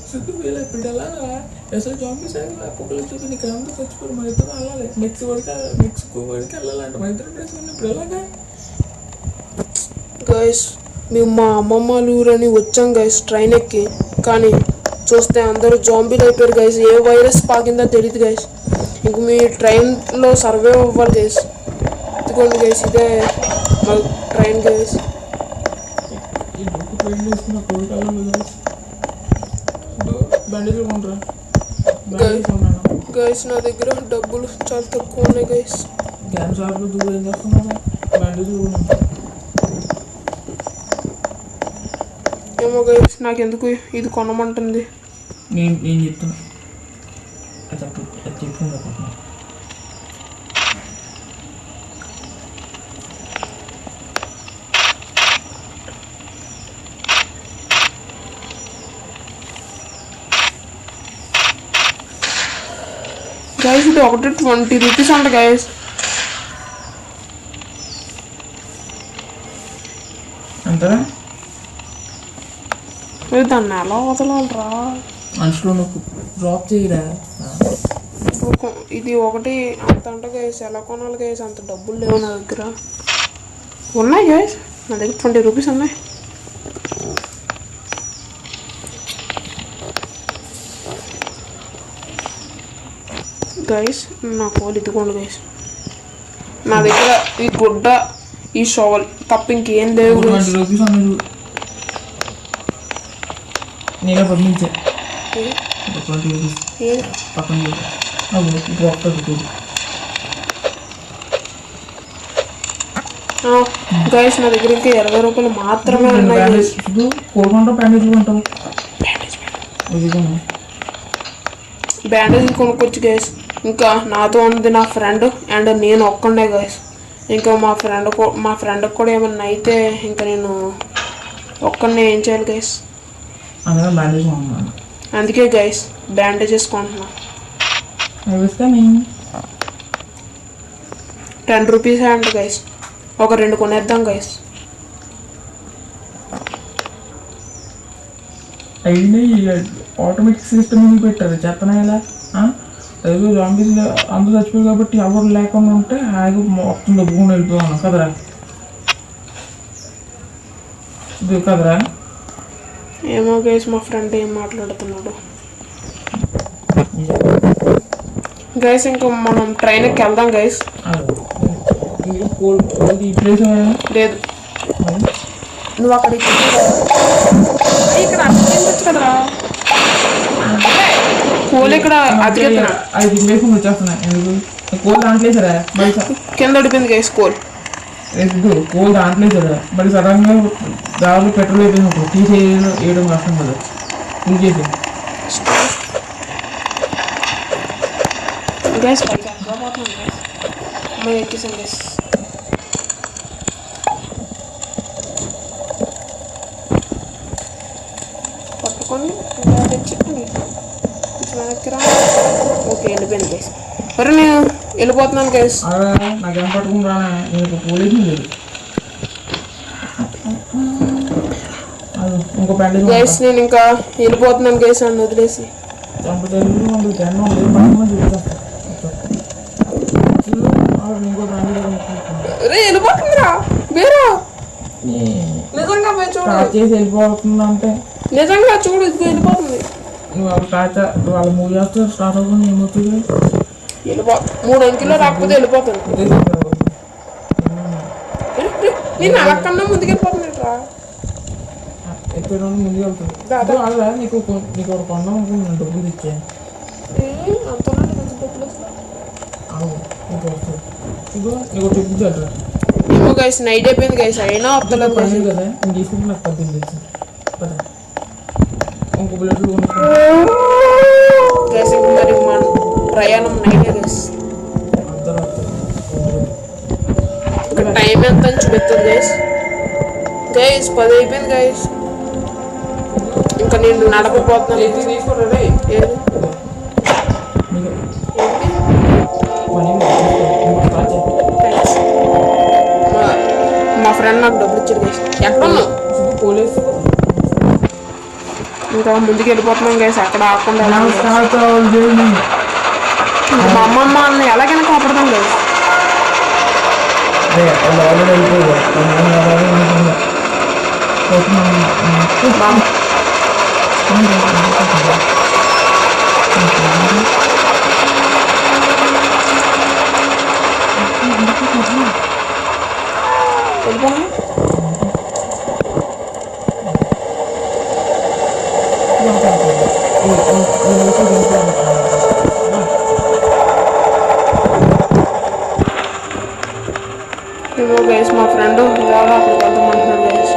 సిద్ధు వీళ్ళ ఇప్పుడు ఎలాగా అసలు జాంబీస్ అపోకలిప్స్ ఇక్కడ అంతా చచ్చిపోరు మా ఇద్దరు వెళ్ళాలి మెక్సికో వరకు వెళ్ళాలంట మా ఇద్దరు ఇప్పుడు ఎలాగా గైస్ మేము మా అమ్మమ్మ వాళ్ళ ఊరని వచ్చాం గైస్ ట్రైన్ ఎక్కి కానీ చూస్తే అందరూ జాంబీలు అయిపోయారు గైస్ ఏ వైరస్ పాకిందో తెలియదు గైస్ ఇంక మీ ట్రైన్లో సర్వైవ్ అవ్వాలి గైస్ ఇదిగోండి గైస్ ఇదే మా ట్రైన్ గైస్ ఈ బుక్ ట్రైన్ చేసుకున్న కోరికల్లో బండిలు ఉండరా గైస్ నా దగ్గర డబ్బులు చాలా తక్కువ ఉన్నాయి గైస్ గ్యాన్ షాప్లో దూరం ఏం చేస్తున్నాను బండిలు ఏమో గైస్ నాకు ఎందుకు ఇది కొనమంటుంది నేను చెప్తున్నా చెప్తున్నా గైస్ ఇది ఒకటి 20 రూపీస్ అంట గైస్ అంతేనా దాన్ని ఎలా వదలాలరా మనుషులు నువ్వు డ్రాప్ చేయరా ఇది ఒకటి అంత అంట గైస్ ఎలా కొనాలి గైస్ అంత డబ్బులు లేవు నా దగ్గర ఉన్నాయి గైస్ నా దగ్గర 20 రూపీస్ ఉన్నాయి గైస్ నా కోల్ ఇదిగోండి గైస్ నా దగ్గర ఈ గుడ్డ ఈ షావల్ తప్ప ఇంకేం లేవు రూపీస్ నేనే పంపించా 20 రూపీస్ పక్కన గైస్ నా దగ్గర ఇంకా 20 రూపాయలు మాత్రమే ఉన్నాయి కోరుకుంటా బ్యాండేజ్ ఉంటావు బ్యాండేజ్ కొనుక్కొచ్చు గైస్ ఇంకా నాతో ఉంది నా ఫ్రెండ్ అండ్ నేను ఒక్కడే గైస్ ఇంకా మా ఫ్రెండ్కి కూడా ఏమన్నా అయితే ఇంకా నేను ఒక్కడినే ఏం చేయాలి గైస్ అందుకే గైస్ బ్యాండేజెస్ కొంటున్నా 10 రూపీస్ అంట గైస్ ఒక 2 కొనేద్దాం గైస్ అయింది ఆటోమేటిక్ సిస్టమ్ పెట్టారు చెప్పనా ఇలా అదే జాంబీస్ అందరూ చచ్చిపోయి కాబట్టి ఎవరు లేకుండా ఉంటే హాయిగా మొత్తం డబ్బుకొని వెళ్ళిపోయాను కదరా ఇది కదరా ఏమో గైస్ మా ఫ్రెండ్ ఏం మాట్లాడుతున్నాడు గైస్ ఇంకా మనం ట్రైన్కి వెళ్దాం గైస్ లేదు నువ్వు అక్కడికి ఇక్కడ అర్థం కదరా కోల్ ఇక్కడ అతికెత్తున్నా కోల్ దాంట్లో సరే కింద పడిపోయింది గైస్ కోల్ కోల్ దాంట్లో సరే మరి సడన్ గా దాదాపు పెట్రోల్ అయిపోయింది తీసేయడం కష్టం కదా తీసేసి గైస్ ఎక్కేసాం గైస్ పట్టుకొని తెచ్చుకొని వెనక్కి రా ఓకే వెళ్ళిపోయింది గైస్ మరి నేను వెళ్ళిపోతున్నాను గైస్ నాకేం పట్టుకుని రానా నేను పోలీసు లేదు ఇంకో బ్యాండేజ్ గైస్ నేను ఇంకా వెళ్ళిపోతున్నాను గైస్ అని వదిలేసి వెళ్ళిపోతుందిరా వేరే నిజంగా చేసి వెళ్ళిపోతుంది అంటే నిజంగా చూడు ఇదిగో వెళ్ళిపోతుంది నువ్వు వాళ్ళ మూవ్ చేస్తే స్టార్ట్ అవుతుంది ఏమవుతుంది 3 అంకెలో రాకపోతే వెళ్ళిపోతుంది నేను అలా కన్నా ముందుకెళ్ళిపోతుంది రా ఎక్కడ ముందుకు వెళ్తుంది అలా నీకు ఒక కొండ డబ్బులు ఇచ్చాను నీకు చూపించాడు ఏమో గైస్ నైట్ అయిపోయింది గైస్ అయినా వస్తలేదు కదా నేను తీసుకుంటే నాకు 18 ఇచ్చింది ఇంకో బుల్లెట్లు గైస్ ఇంక మరి మన ప్రయాణం నైటే గైస్ ఇక్కడ టైం ఎంత అని చూపిస్తుంది గైస్ గైస్ 10 అయిపోయింది గైస్ ఇంకా నేను నడపపోతున్నాను మా ఫ్రెండ్ నాకు డబ్బులు ఇచ్చాడు గైస్ ఎక్కడ ఉన్నావు ఇంకా ముందుకు వెళ్ళిపోతున్నాం గైస్ ఎక్కడ ఆకుండా నాకు స్టార్ట్ అవ్వాలి చేయండి. మా అమ్మమ్మ వాళ్ళని ఎలాగైనా కాపాడతాం గైస్ అదే వాళ్ళు ఆల్రెడీ వెళ్ళిపోయారు. వెళ్ళిపోయి ఏమో గైస్ మా ఫ్రెండ్ ఇవాళ అక్కడికి వెళ్తామంటున్నాడు గైస్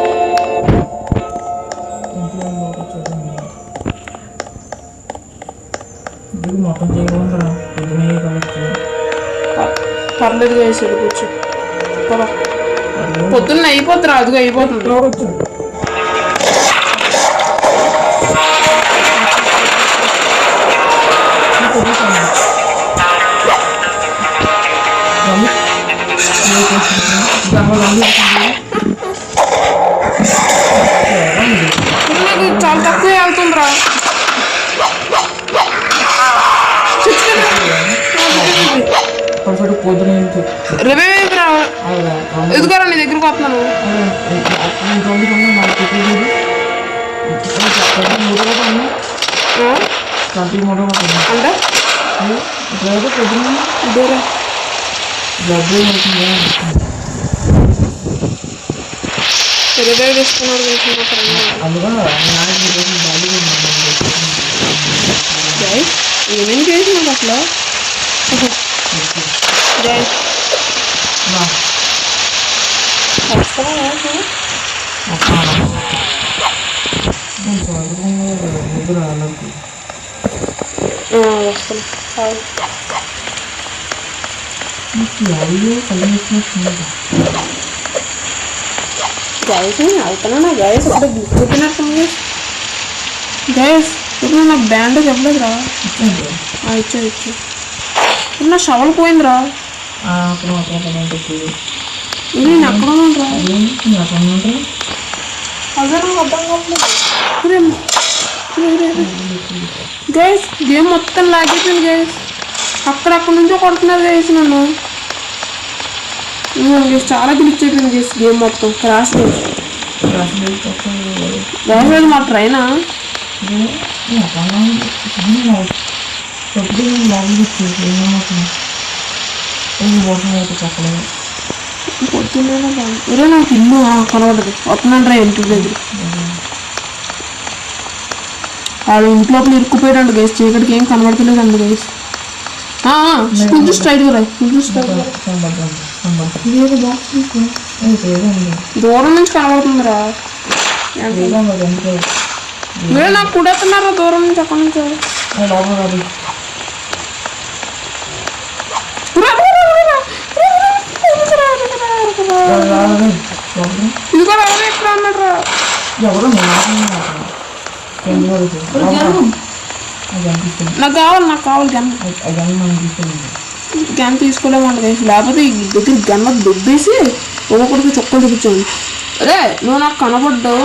ఇది మొత్తం చేయకుండా పొద్దునే కలెక్ట్ పర్లేదు గైస్ వెళ్ళిపోవచ్చు పొద్దున్న అయిపోతురా అదిగా అయిపోతుంది చాలా తక్కువ వెళ్తుందిరా పొద్దున రేవేరా ఎదుగురా నీ దగ్గరకు వస్తున్నాను అంటే రివైవ్ తీసుకున్నాడు ఏమేమి చేసినాడు అసలు జై అవుతున్నా గైస్ అక్కడ గుర్తున్నట్టుంది గైస్ ఇప్పుడు నాకు బ్యాండ్ చెప్పలేదురా ఇచ్చా ఇచ్చా ఇప్పుడు నా షవల్ పోయిందిరా నేను ఎక్కడ ఉన్నాను అదే నాకు అర్థం కావట్లేదు గైస్ గేమ్ మొత్తం లాగైపోయింది గైస్ అక్కడక్కడ నుంచో కొడుతున్నారు గైస్ నన్ను గైస్ చాలా గ్లిచ్ అయిపోయింది గైస్ గేమ్ మొత్తం క్రాష్ గైస్ లేదు మా ట్రైనా పొద్దున్నే ఒరే నాకు ఇల్లు కనబడదు వస్తున్నాను రా ఇంటి దగ్గర వాడు ఇంట్లోపల ఇరుక్కుపోయాడు గైస్ చీకటికి ఏం కనబడతలేదు అండి గైస్ కొంచెం స్ట్రైట్గా రా కొంచెం స్ట్రైట్గా దూరం నుంచి కనబడుతుందిరా మీరు నాకు కుడేస్తున్నారా దూరం నుంచి అక్కడి నుంచి ఇదిగో ఎవరు ఎక్కడ అన్నాడు రా నాకు కావాలి గన్ తీసుకోలేమండి గైస్ లేకపోతే ఈ దగ్గర గన్న దుబ్బేసి ఒక్కొక్కడికి చొక్కలు చూపించాను అరే నువ్వు నాకు కనబడ్డావు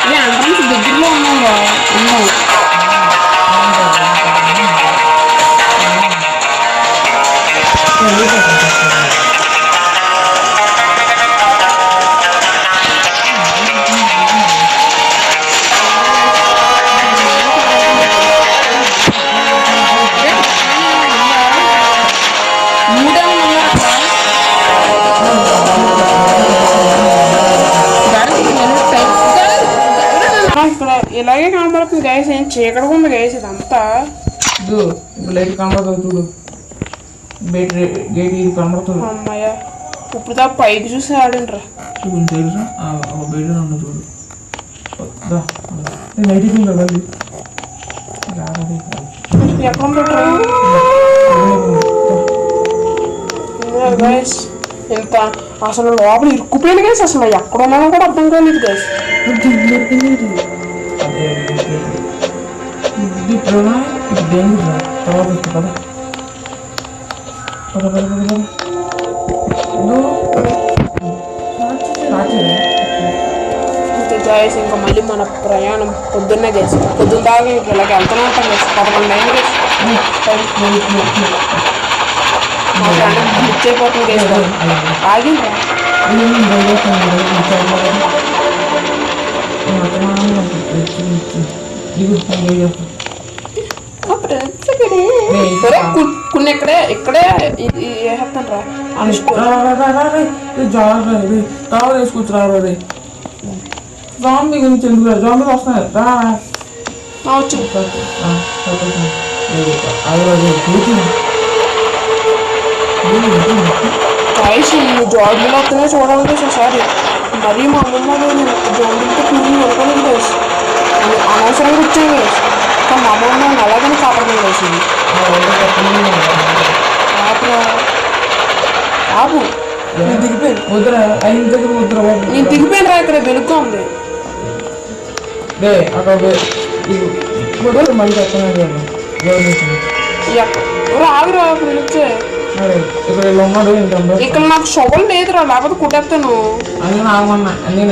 వెళ్ళిపోయావు ఎంట్రన్స్ దగ్గరలో ఉన్నావురా ఉన్నావు ఇక్కడ ఇలాగే కనబడుతుంది గైస్ ఏం చీకటి ఉంది గైస్ ఇదంతా ఇప్పుడు లైట్ కనబడుతుంది చూడు గేట్ ఇది కనబడుతుంది అమ్మాయ ఇప్పుడు దా పైకి చూసి ఆడంట్రా చూడు తెలుసా బయట ఉన్న చూడు లైట్ వెళ్ళి ఎక్కడ ఉంటారు గైస్ ఇంత అసలు లోపల ఇరుక్కుపోయాను గైస్ అసలు ఎక్కడ ఉన్నానో కూడా అర్థం కాలేదు గైస్ పద పద పద పద ఇదో రాచేదే ఇంకా గైస్ ఇంకా మళ్ళీ మన ప్రయాణం పొద్దున్నే గైస్ పొద్దున్న దాకా ఇంకా ఇలాగ వెళ్తూనే ఉంటాం గైస్ 11 అయింది గైస్ మా ఫ్రెండ్ బుక్ అయిపోతుంది గైస్ ఆగింది కొన్ని ఇక్కడే వేస్తాను రా కావాలి వేసుకొచ్చురా రే జాంబీ గురించి ఎందుకు జాంబీ వస్తున్నాయి రా వచ్చు గైస్ నువ్వు జాబీలో వస్తేనే చూడాలంటే సారీ మరీ మా అమ్మమ్మ జాబీలతో కూర్చుని అనుకోలేదు గైస్ అనవసరంగా వచ్చాయి గైస్ కానీ మా అమ్మమ్మ అలాగని కాపాడలేదు గైస్ ఆపు నేను దిగిపోయాను వద్దురా అయిన దగ్గర వద్దురా నేను దిగిపోయాను రా ఇక్కడ వెలుగుగా ఉంది రే అక్కడ మళ్ళీ చెప్పండి ఆగురా వెలుగుతే ఇక్కడ ఇలా ఉన్నాడు ఇంకా ఇక్కడ నాకు షవల్ లేదురా లేకపోతే కుట్టేస్తాను అని ఆగమన్నా అన్నీ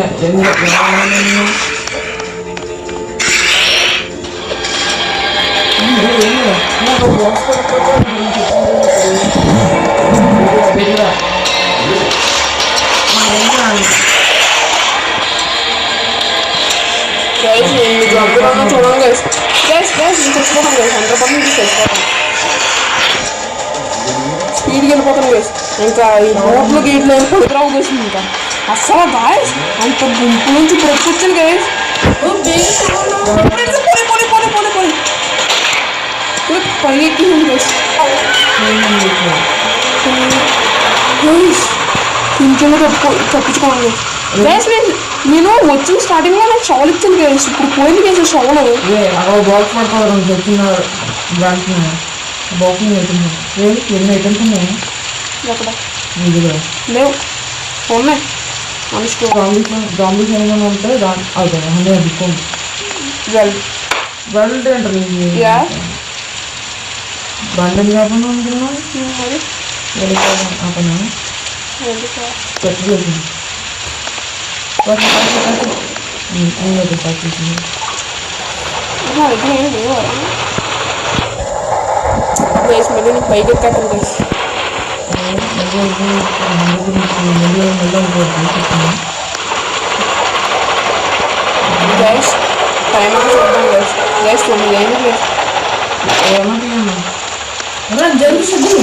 గైస్ నేను జంతువులను చూడండి గైస్ గైస్ గైస్ నేను చచ్చిపోతాను గైస్ 100% చచ్చిపోతాను స్పీడ్కి వెళ్ళిపోతాను గైస్ ఇంకా ఈ రోడ్లు గేట్లు ఏమి పడిరావు గైస్ ఇంకా అస్సలు గాయస్ అంత గుంపు నుంచి బ్రేక్ వచ్చాను గైస్ పైకి ఎక్కింది గైస్ గైస్ ఇంకెలా తప్పించుకోండి గైస్ నేను వచ్చిన స్టార్టింగ్లో నాకు షవల్ ఇచ్చాను గైస్ ఇప్పుడు పోయింది గైస్ షవల్ అక్కడ బాక్స్ పడుకోవాలి వచ్చిన దానికి బాక్సింగ్ అవుతుంది ఎన్ని ఐటమ్స్ ఉన్నాయి ఎక్కడ లేవు ఉన్నాయి అనుష్కో జాంబీస్ ఏమైనా ఉంటే అవుతాయి హండ్రెడ్ అడుక్కోండి వెల్డ్ ఏంటది బండి కాకుండా ఉంటున్నా అతను చెట్లు గైస్ మళ్ళీ నీకు పైకి ఎక్కాను గైస్ గైస్ టైం అని చూద్దాం గైస్ గైస్ 9 అయింది గైస్ ఏమన్నా జరుగుతుంది